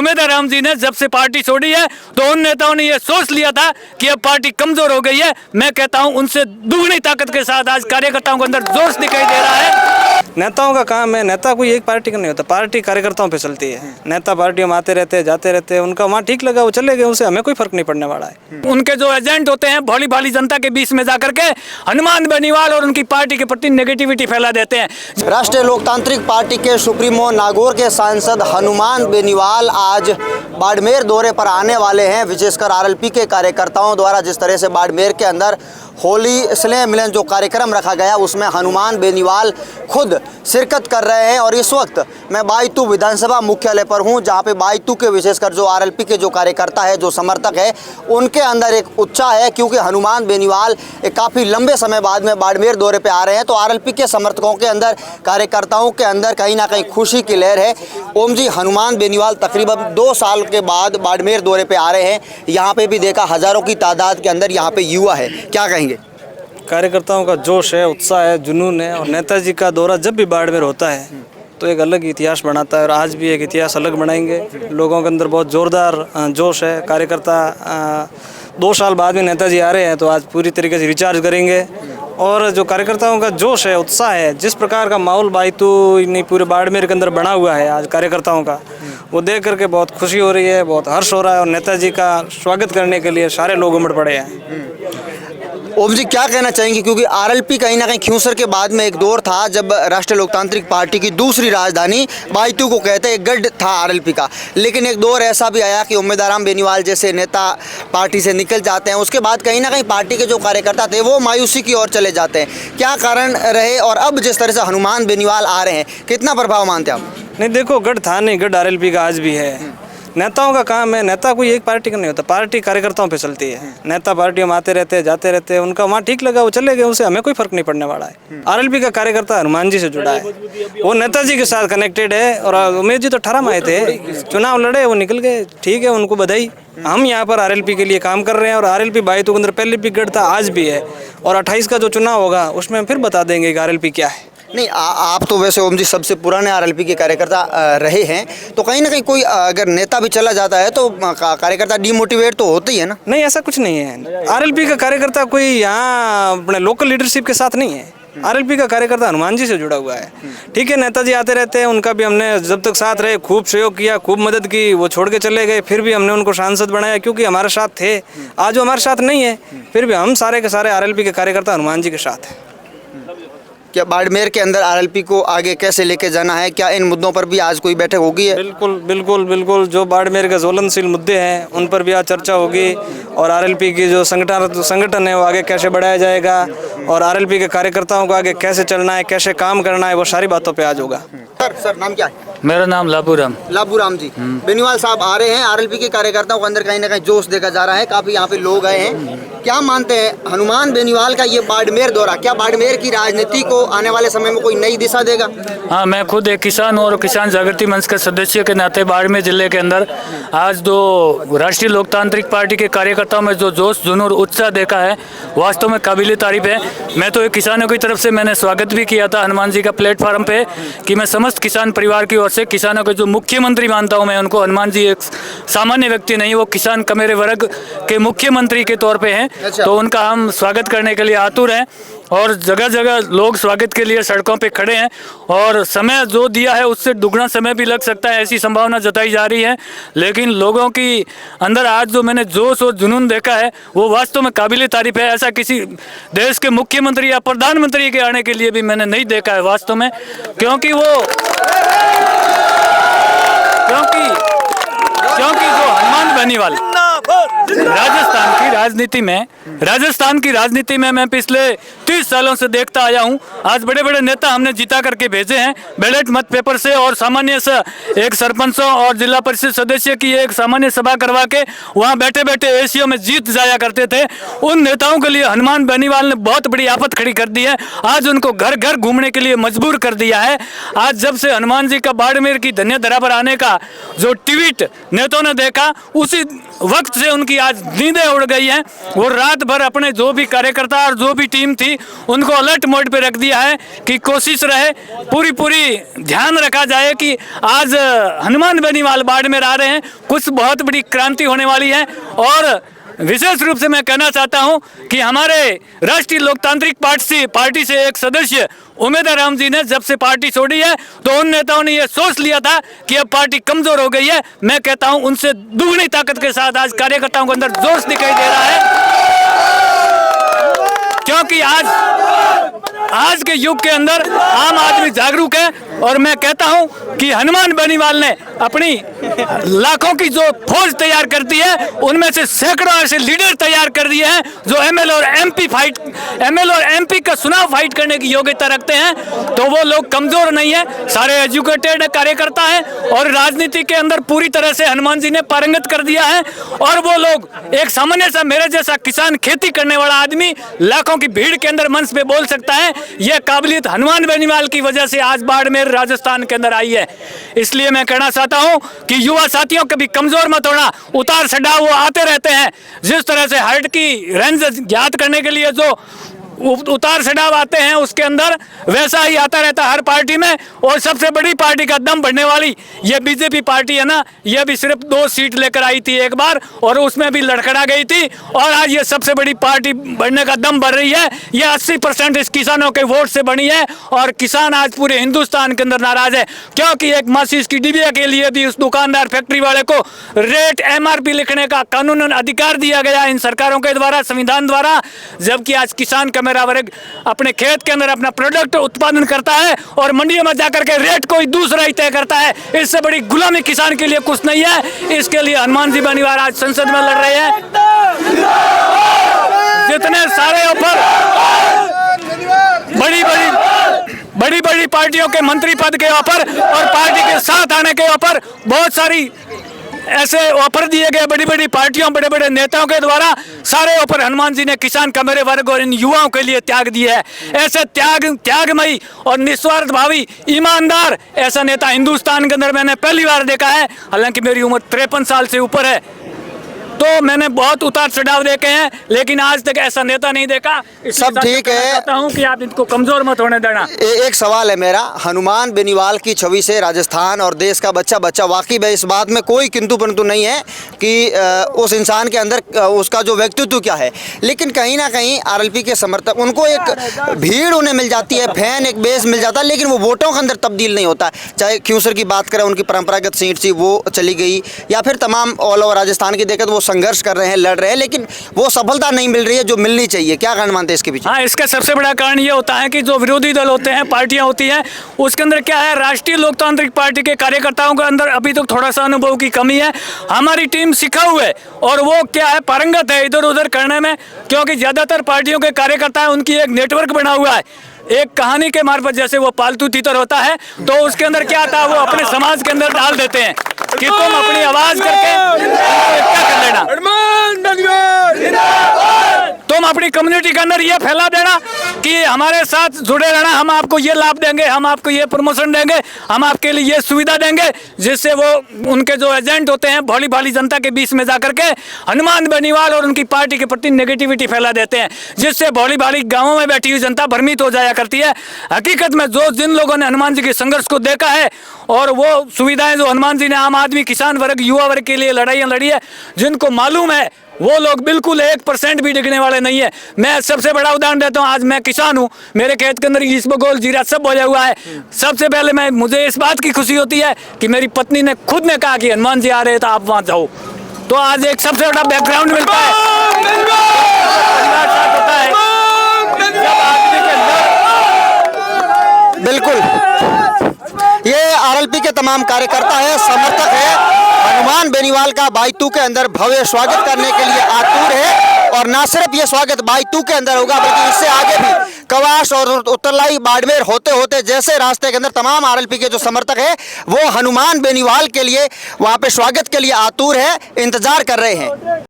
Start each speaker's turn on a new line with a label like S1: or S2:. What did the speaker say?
S1: उम्मीदवार जी ने जब से पार्टी छोड़ी है तो उन नेताओं ने यह सोच लिया था कि अब पार्टी कमजोर हो गई है। मैं कहता हूं उनसे दुगनी ताकत के साथ आज कार्यकर्ताओं के अंदर जोश दिखाई दे रहा है।
S2: नेताओं का काम है, नेता कोई एक पार्टी का नहीं होता, पार्टी कार्यकर्ताओं पे चलती है। नेता पार्टियों में आते रहते हैं, जाते रहते हैं, उनका वहाँ ठीक लगा वो चले गए, उनसे हमें कोई फर्क नहीं पड़ने वाला है।
S1: उनके जो एजेंट होते हैं भोली भाली जनता के बीच में जाकर के हनुमान बेनीवाल और उनकी पार्टी के प्रति नेगेटिविटी फैला देते हैं।
S3: राष्ट्रीय लोकतांत्रिक पार्टी के सुप्रीमो नागौर के सांसद हनुमान बेनीवाल आज बाड़मेर दौरे पर आने वाले हैं। विशेषकर आरएलपी के कार्यकर्ताओं द्वारा जिस तरह से बाड़मेर के अंदर होली स्नेह मिलन जो कार्यक्रम रखा गया उसमें हनुमान बेनीवाल खुद शिरकत कर रहे हैं। और इस वक्त मैं बायतू विधानसभा मुख्यालय पर हूं, जहां पे बायतू के विशेषकर जो आरएलपी के जो कार्यकर्ता है, जो समर्थक है, उनके अंदर एक उत्साह है, क्योंकि हनुमान बेनीवाल काफ़ी लंबे समय बाद में बाड़मेर दौरे पे आ रहे हैं। तो आरएलपी के समर्थकों के अंदर, कार्यकर्ताओं के अंदर कहीं ना कहीं खुशी की लहर है। ओम जी, हनुमान बेनीवाल तकरीबन 2 साल के बाद बाड़मेर दौरे पे आ रहे हैं। यहाँ पे भी देखा हज़ारों की तादाद के अंदर यहाँ पे युवा है, क्या कहेंगे?
S2: कार्यकर्ताओं का जोश है, उत्साह है, जुनून है। और नेताजी का दौरा जब भी बाड़मेर होता है तो एक अलग इतिहास बनाता है, और आज भी एक इतिहास अलग बनाएंगे। लोगों के अंदर बहुत ज़ोरदार जोश है। कार्यकर्ता 2 साल बाद में नेताजी आ रहे हैं तो आज पूरी तरीके से रिचार्ज करेंगे। और जो कार्यकर्ताओं का जोश है, उत्साह है, जिस प्रकार का माहौल बायतू नहीं पूरे बाड़मेर के अंदर बना हुआ है आज कार्यकर्ताओं का, वो देख करके बहुत खुशी हो रही है, बहुत हर्ष हो रहा है। और नेताजी का स्वागत करने के लिए सारे लोग उमड़ पड़े हैं।
S3: ओम जी, क्या कहना चाहेंगे, क्योंकि आरएलपी कहीं ना कहीं ख्यूसर के बाद में एक दौर था जब राष्ट्रीय लोकतांत्रिक पार्टी की दूसरी राजधानी बायतू को कहते हैं, एक गढ़ था आरएलपी का, लेकिन एक दौर ऐसा भी आया कि उम्मीदवार बेनीवाल जैसे नेता पार्टी से निकल जाते हैं, उसके बाद कहीं ना कहीं पार्टी के जो कार्यकर्ता थे वो मायूसी की ओर चले जाते हैं। क्या कारण रहे, और अब जिस तरह से हनुमान बेनीवाल आ रहे हैं, कितना प्रभाव मानते हैं आप?
S2: नहीं, देखो, गढ़ था नहीं, गढ़ आरएलपी का आज भी है। नेताओं का काम है, नेता कोई एक पार्टी का नहीं होता, पार्टी कार्यकर्ताओं पे चलती है। नेता पार्टियों में आते रहते हैं, जाते रहते हैं, उनका वहाँ ठीक लगा वो चले गए, उनसे हमें कोई फर्क नहीं पड़ने वाला है। आरएलपी का कार्यकर्ता हनुमान जी से जुड़ा है, वो नेताजी के साथ कनेक्टेड है। और उमेश जी तो 18 में आए थे, चुनाव लड़े, वो निकल गए, ठीक है, उनको बधाई। हम यहाँ पर आरएलपी के लिए काम कर रहे हैं। और आरएलपी बायतू के अंदर पहले भी गढ़ था, आज भी है। और 28 का जो चुनाव होगा उसमें फिर बता देंगे कि आरएलपी क्या है।
S3: नहीं, आप तो वैसे ओम जी सबसे पुराने आरएलपी के कार्यकर्ता रहे हैं, तो कहीं ना कहीं कोई अगर नेता भी चला जाता है तो कार्यकर्ता डिमोटिवेट तो होते ही है ना?
S2: नहीं, ऐसा कुछ नहीं है। आरएलपी का कार्यकर्ता कोई यहाँ अपने लोकल लीडरशिप के साथ नहीं है। आरएलपी का कार्यकर्ता हनुमान जी से जुड़ा हुआ है, ठीक है। नेताजी आते रहते हैं, उनका भी हमने जब तक साथ रहे खूब सहयोग किया, खूब मदद की। वो छोड़ के चले गए, फिर भी हमने उनको सांसद बनाया क्योंकि हमारे साथ थे। आज वो हमारे साथ नहीं है, फिर भी हम सारे के सारे आरएलपी के कार्यकर्ता हनुमान जी के साथ हैं।
S3: क्या बाड़मेर के अंदर आरएलपी को आगे कैसे लेके जाना है, क्या इन मुद्दों पर भी आज कोई बैठक होगी है?
S2: बिल्कुल बिल्कुल बिल्कुल, जो बाड़मेर के ज्वलनशील मुद्दे हैं उन पर भी आज चर्चा होगी। और आरएलपी की जो संगठन है वो आगे कैसे बढ़ाया जाएगा, और आरएलपी के कार्यकर्ताओं को आगे कैसे चलना है, कैसे काम करना है, वो सारी बातों पे आज होगा।
S3: सर नाम क्या है?
S1: मेरा नाम लाबूराम।
S3: लाबूराम जी, बेनीवाल साहब आ रहे हैं। आरएलपी के कार्यकर्ताओं के अंदर कहीं ना कहीं जोश देखा जा रहा है, काफी यहाँ पे लोग आए हैं। क्या मानते हैं हनुमान बेनीवाल का ये बाड़मेर दौरा, क्या बाड़मेर की राजनीति को आने वाले समय में कोई नई दिशा देगा?
S1: हाँ, मैं खुद एक किसान और किसान जागृति मंच के सदस्य के नाते बाड़मेर जिले के अंदर आज जो राष्ट्रीय लोकतांत्रिक पार्टी के कार्यकर्ताओं में जो जोश जुनून उत्साह देखा है वास्तव में काबिल तारीफ है। मैं तो एक किसानों की तरफ से मैंने स्वागत भी किया था हनुमान जी का प्लेटफॉर्म पे कि मैं समस्त किसान परिवार की ओर से किसानों के जो मुख्यमंत्री मानता हूँ मैं उनको। हनुमान जी एक सामान्य व्यक्ति नहीं, वो किसान कमेरे वर्ग के मुख्यमंत्री के तौर पे हैं। तो उनका हम स्वागत करने के लिए आतुर हैं और जगह जगह लोग स्वागत के लिए सड़कों पे खड़े हैं। और समय जो दिया है उससे दुगना समय भी लग सकता है, ऐसी संभावना जताई जा रही है। लेकिन लोगों की अंदर आज जो मैंने जोश और जुनून देखा है वो वास्तव में काबिल तारीफ है। ऐसा किसी देश के मुख्यमंत्री या प्रधानमंत्री के आने के लिए भी मैंने नहीं देखा है वास्तव में, क्योंकि जो हनुमान बेनीवाल राजस्थान की राजनीति में मैं पिछले 30 सालों से देखता आया हूं। आज बड़े बड़े नेता हमने जीता करके भेजे हैं बैलेट मत पेपर से, और सामान्य से एक सरपंचों और जिला परिषद सदस्य की एक सामान्य सभा करवा के वहां बैठे बैठे एसीओ में जीत जाया करते थे। उन नेताओं के लिए हनुमान बेनीवाल ने बहुत बड़ी आफत खड़ी कर दी है। आज उनको घर घर घूमने के लिए मजबूर कर दिया है। आज जब से हनुमान जी का बाड़मेर की धन्य धरा पर आने का जो ट्वीट नेताओं ने देखा, उसी वक्त से उनकी आज नींदें उड़ गई हैं। वो रात भर अपने जो भी कार्यकर्ता और जो भी टीम थी उनको अलर्ट मोड पे रख दिया है कि कोशिश रहे पूरी ध्यान रखा जाए कि आज हनुमान बेनीवाल बाड़मेर आ रहे हैं, कुछ बहुत बड़ी क्रांति होने वाली है। और विशेष रूप से मैं कहना चाहता हूं कि हमारे राष्ट्रीय लोकतांत्रिक पार्टी से एक सदस्य उमेदवार राम जी ने जब से पार्टी छोड़ी है तो उन नेताओं ने यह सोच लिया था कि अब पार्टी कमजोर हो गई है। मैं कहता हूं उनसे दुगनी ताकत के साथ आज कार्यकर्ताओं के अंदर जोश दिखाई दे रहा है, क्योंकि आज के युग के अंदर आम आदमी जागरूक है। और मैं कहता हूं कि हनुमान बेनीवाल ने अपनी लाखों की जो फौज तैयार करती है उनमें से सैकड़ों ऐसे लीडर तैयार कर दिए हैं जो एमएल और एमपी का चुनाव फाइट करने की योग्यता रखते हैं। तो वो लोग कमजोर नहीं है, सारे एजुकेटेड कार्यकर्ता हैं और राजनीति के अंदर पूरी तरह से हनुमान जी ने पारंगत कर दिया है। और वो लोग एक सामान्य सा मेरे जैसा किसान खेती करने वाला आदमी लाखों की भीड़ के अंदर मंच पे बोल सकता है। यह काबिलियत हनुमान बेनीवाल की वजह से आज बाड़मेर राजस्थान के अंदर आई है। इसलिए मैं कहना चाहता हूं कि युवा साथियों कभी कमजोर मत होना, उतार चढ़ाव वो आते रहते हैं। जिस तरह से हार्ट की रेंज ज्ञात करने के लिए जो उतार चढ़ाव आते हैं उसके अंदर वैसा ही आता रहता है हर पार्टी में। और सबसे बड़ी पार्टी का दम बढ़ने वाली ये बीजेपी पार्टी है ना, यह भी सिर्फ 2 सीट लेकर आई थी एक बार और उसमें भी लड़खड़ा गई थी। और आज ये सबसे बड़ी पार्टी बढ़ने का दम बढ़ रही है। ये 80% इस किसानों के वोट से बनी है और किसान आज पूरे हिंदुस्तान के अंदर नाराज है, क्योंकि एक माचिस की डिबिया के लिए भी उस दुकानदार फैक्ट्री वाले को रेट MRP लिखने का कानूनन अधिकार दिया गया इन सरकारों के द्वारा, संविधान द्वारा। जबकि आज किसान मेरा वर्ग अपने खेत के अंदर अपना प्रोडक्ट उत्पादन करता है और मंडियों में जाकर के रेट कोई दूसरा ही तय करता है। इससे बड़ी गुलामी किसान के लिए कुछ नहीं है। इसके लिए हनुमान जी बेनीवाल आज संसद में लड़ रहे हैं। जितने सारे ऑफर बड़ी पार्टियों के मंत्री पद के ऑफर और पार्टी के साथ आने के ऑफर, बहुत सारी ऐसे ऑफर दिए गए बड़ी पार्टियों बड़े नेताओं के द्वारा, सारे ऑफर हनुमान जी ने किसान का मेरे वर्ग और इन युवाओं के लिए त्याग दिए है। ऐसे त्यागमयी और निस्वार्थ भावी ईमानदार ऐसा नेता हिंदुस्तान के अंदर मैंने पहली बार देखा है। हालांकि मेरी उम्र 53 साल से ऊपर है तो मैंने बहुत उतार चढ़ाव देखे हैं, लेकिन आज तक ऐसा नेता नहीं देखा।
S3: सब ठीक है,
S1: चाहता हूं कि आप इनको कमजोर मत होने देना।
S3: एक सवाल है मेरा, हनुमान बेनीवाल की छवि से राजस्थान और देश का बच्चा वाकई में इस बात में कोई किंतु परंतु नहीं है कि उस इंसान के अंदर उसका जो व्यक्तित्व क्या है, लेकिन कहीं ना कहीं RLP के समर्थक उनको एक भीड़ उन्हें मिल जाती है, फैन एक बेस मिल जाता है, लेकिन वो वोटों के अंदर तब्दील नहीं होता। चाहे क्यूसर की बात करें, उनकी परंपरागत सीट थी वो चली गई, या फिर तमाम ऑल ओवर राजस्थान की देखें तो वो संघर्ष कर रहे हैं, लड़ रहे हैं, लेकिन वो सफलता नहीं मिल रही है जो मिलनी चाहिए। क्या कारण मानते हैं इसके पीछे?
S1: हाँ, इसका सबसे बड़ा कारण ये होता है कि जो विरोधी दल होते हैं, पार्टियां होती हैं, उसके अंदर क्या है, राष्ट्रीय लोकतांत्रिक पार्टी के कार्यकर्ताओं के अंदर अभी तक थोड़ा सा अनुभव की कमी है। हमारी टीम सिखाऊ है और वो क्या है, पारंगत है इधर उधर करने में, क्योंकि ज्यादातर पार्टियों के कार्यकर्ता है उनकी एक नेटवर्क बना हुआ है। एक कहानी के मार्फत जैसे वो पालतू तीतर होता है तो उसके अंदर क्या आता है, वो अपने समाज के अंदर डाल देते हैं कि तुम अपनी आवाज करके क्या कर लेना, तुम अपनी कम्युनिटी के अंदर ये फैला देना कि हमारे साथ जुड़े रहना, हम आपको ये लाभ देंगे, हम आपको ये प्रमोशन देंगे, हम आपके लिए ये सुविधा देंगे, जिससे वो उनके जो एजेंट होते हैं भोली भाली जनता के बीच में जाकर के हनुमान बेनीवाल और उनकी पार्टी के प्रति नेगेटिविटी फैला देते हैं, जिससे भोली भाली गाँवों में बैठी हुई जनता भ्रमित हो जाया करती है। हकीकत में जिन लोगों ने हनुमान जी के संघर्ष को देखा है और वो सुविधाएं जो हनुमान जी ने आम आदमी, किसान वर्ग, युवा वर्ग के लिए लड़ाइयाँ लड़ी है, जिनको मालूम है वो लोग बिल्कुल 1% भी डिगने वाले नहीं है। मैं सबसे बड़ा उदाहरण देता हूँ, आज मैं किसान हूँ, मेरे खेत के अंदर इसबगोल जीरा सब बोया हुआ है। सबसे पहले मुझे इस बात की खुशी होती है कि मेरी पत्नी ने खुद ने कहा कि हनुमान जी आ रहे हैं तो आप वहाँ जाओ, तो आज एक सबसे बड़ा बैकग्राउंड मिलता है,
S3: बिल्कुल। ये RLP के तमाम कार्यकर्ता है, समर्थक है, हनुमान बेनीवाल का बायतू के अंदर भव्य स्वागत करने के लिए आतुर है। और ना सिर्फ ये स्वागत बायतू के अंदर होगा बल्कि इससे आगे भी कवाश और उत्तरलाई बाड़मेर होते होते जैसे रास्ते के अंदर तमाम RLP के जो समर्थक है वो हनुमान बेनीवाल के लिए वहाँ पे स्वागत के लिए आतुर है, इंतजार कर रहे हैं।